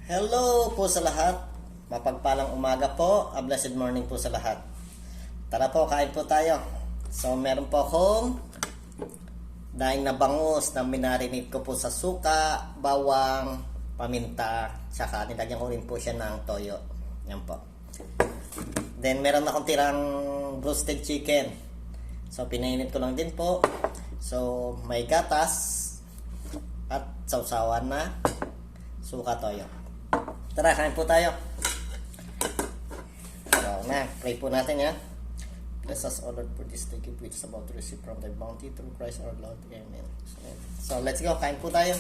Hello po sa lahat. Mapagpalang umaga po. A blessed morning po sa lahat. Tara po, kain po tayo. So, meron po akong daing na bangus na minarinate ko po sa suka, bawang, paminta, tsaka nilagyan ko rin po siya ng toyo. Yan po. Then, meron akong tirang roasted chicken. So, pinainit ko lang din po. So, may gatas at sausawan na suka toyo. Tara, kain po tayo. So, pray po natin ya. Bless us, O Lord, for this day which is about to receive from thy bounty through Christ our Lord. Amen. So, let's go. Kain po tayo.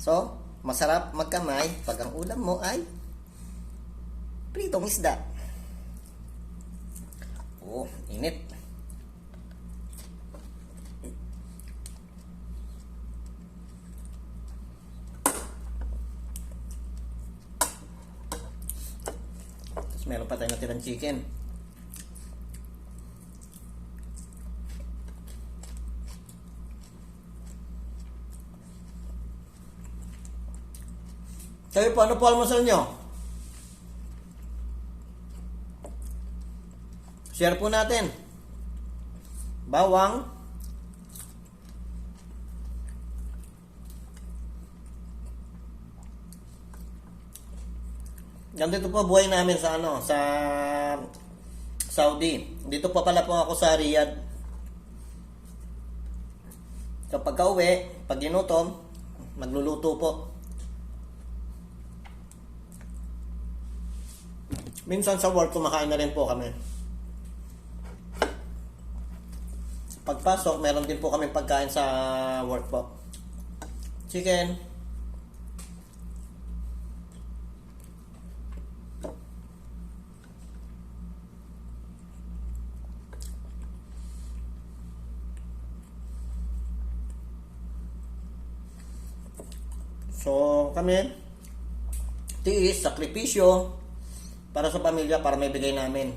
So, masarap magkamay pag ang ulam mo ay pritong isda. Oh, init. Tapos meron pa tayong natirang chicken. Kayo po, ano po almusal nyo? Share po natin. Bawang. Ganito po buhay namin sa sa Saudi. Dito pa pala po ako sa Riyadh. So pagka-uwi, pag ginutom, magluluto po. Minsan sa work, kumakain na rin po kami. Pagpasok, meron din po kami pagkain sa work po. Chicken. So, kami, tiis, sakripisyo, para sa pamilya, para may bigay namin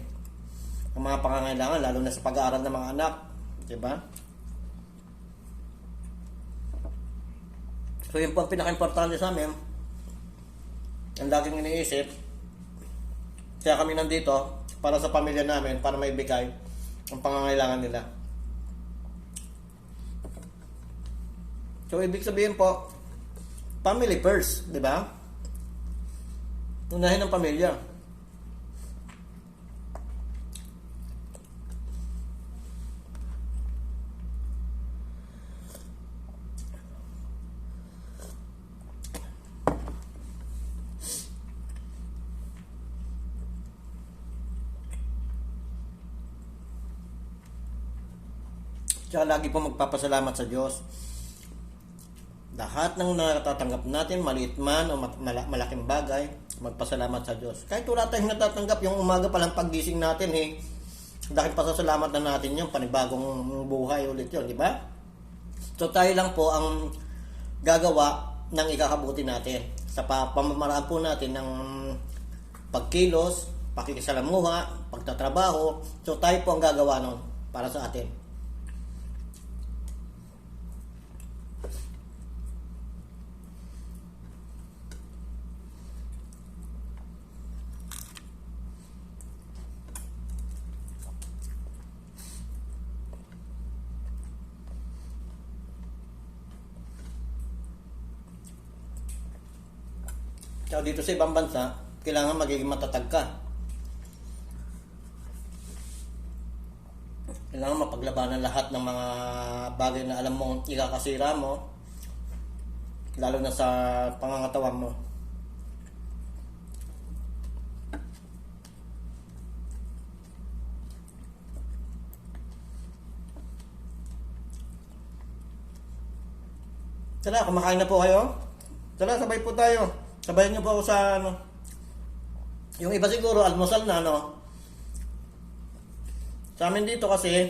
ang mga pangangailangan, lalo na sa pag-aaral ng mga anak, diba? So yun po ang pinaka-importante sa amin, ang laging iniisip, kaya kami nandito para sa pamilya namin, para may bigay ang pangangailangan nila. So ibig sabihin po, family first, diba? Unahin ang pamilya. Tsaka lagi po magpapasalamat sa Diyos. Lahat ng natatanggap natin, maliit man o malaking bagay, magpasalamat sa Diyos. Kahit wala tayong natatanggap, yung umaga pa lang paggising natin, dahil pasasalamat na natin yung panibagong buhay ulit yun, di ba? So tayo lang po ang gagawa ng ikakabuti natin. Sa pamamaraan po natin ng pagkilos, pakikisalamuha, pagtatrabaho. So tayo po ang gagawa nun para sa atin. So dito sa ibang bansa, kailangan magiging matatag ka. Kailangan mapaglabanan lahat ng mga bagay na alam mong ikakasira mo, lalo na sa pangangatawan mo. Tara, kumakain na po kayo. Tara, sabay po tayo. Sabayan niyo po ako sa yung iba siguro almusal na Sa amin dito kasi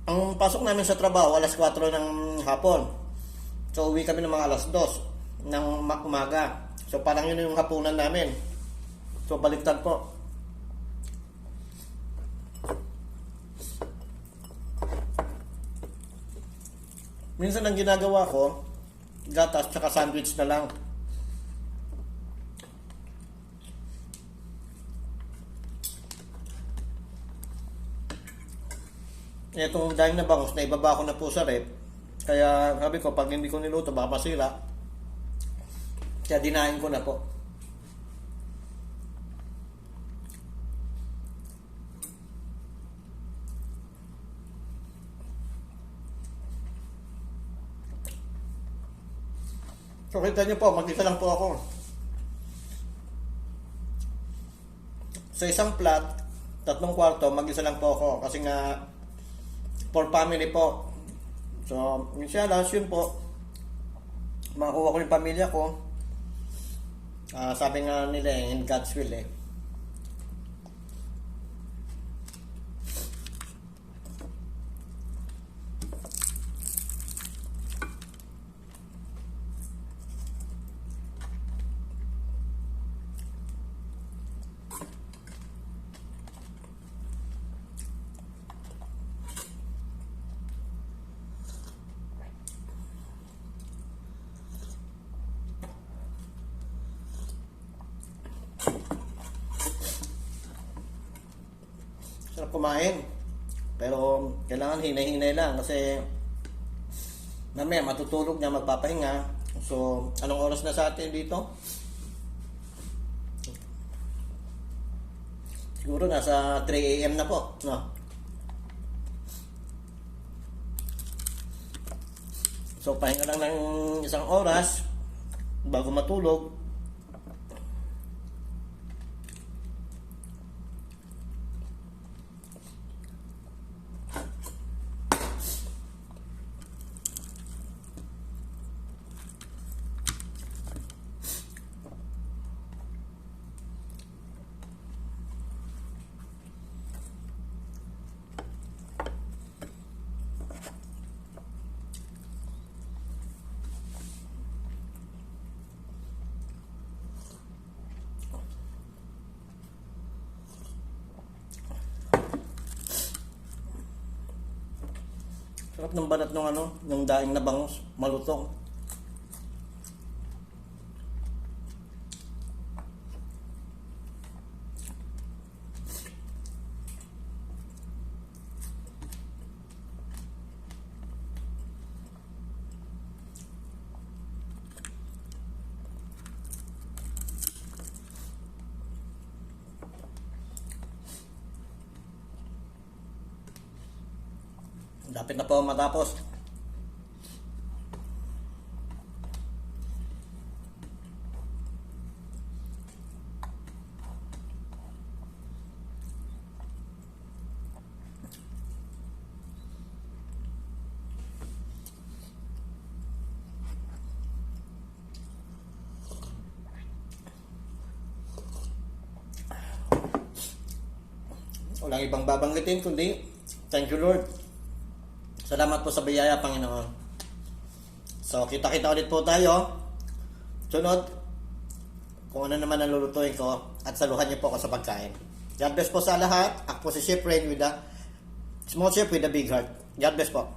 ang pasok namin sa trabaho alas 4 ng hapon. So uwi kami ng mga alas 2 ng umaga. So parang yun yung hapunan namin. So baliktad po. Minsan ang ginagawa ko, gatas tsaka sandwich na lang. Itong daing na bangus na ibaba ko na po sa rep. Kaya sabi ko, pag hindi ko niluto, baka masira. Kaya dinahin ko na po. So kita nyo po, mag-isa lang po ako. Sa isang plat, 3 kwarto, mag-isa lang po ako. Kasi nga, for family po. So, inshallah, yun po. Makuha ko yung pamilya ko. Sabi nga nila, in God's will eh. Sarap kumain. Pero kailangan hinay-hinay lang kasi mamaya matutulog niya, magpapahinga. So, anong oras na sa atin dito? Siguro nasa 3 AM na po, no? So, pahinga lang ng 1 oras bago matulog. Sarap ng balat ng ng daing na bangus, malutong. Lapit na po matapos. Walang ibang babanggitin kundi thank you Lord. Salamat po sa biyaya, Panginoon. So, kita-kita ulit po tayo. Sunod, kung ano naman ang lulutuin ko at saluhan niyo po ako sa pagkain. God bless po sa lahat. Ako po si Chef Rain with a small chef with a big heart. God bless po.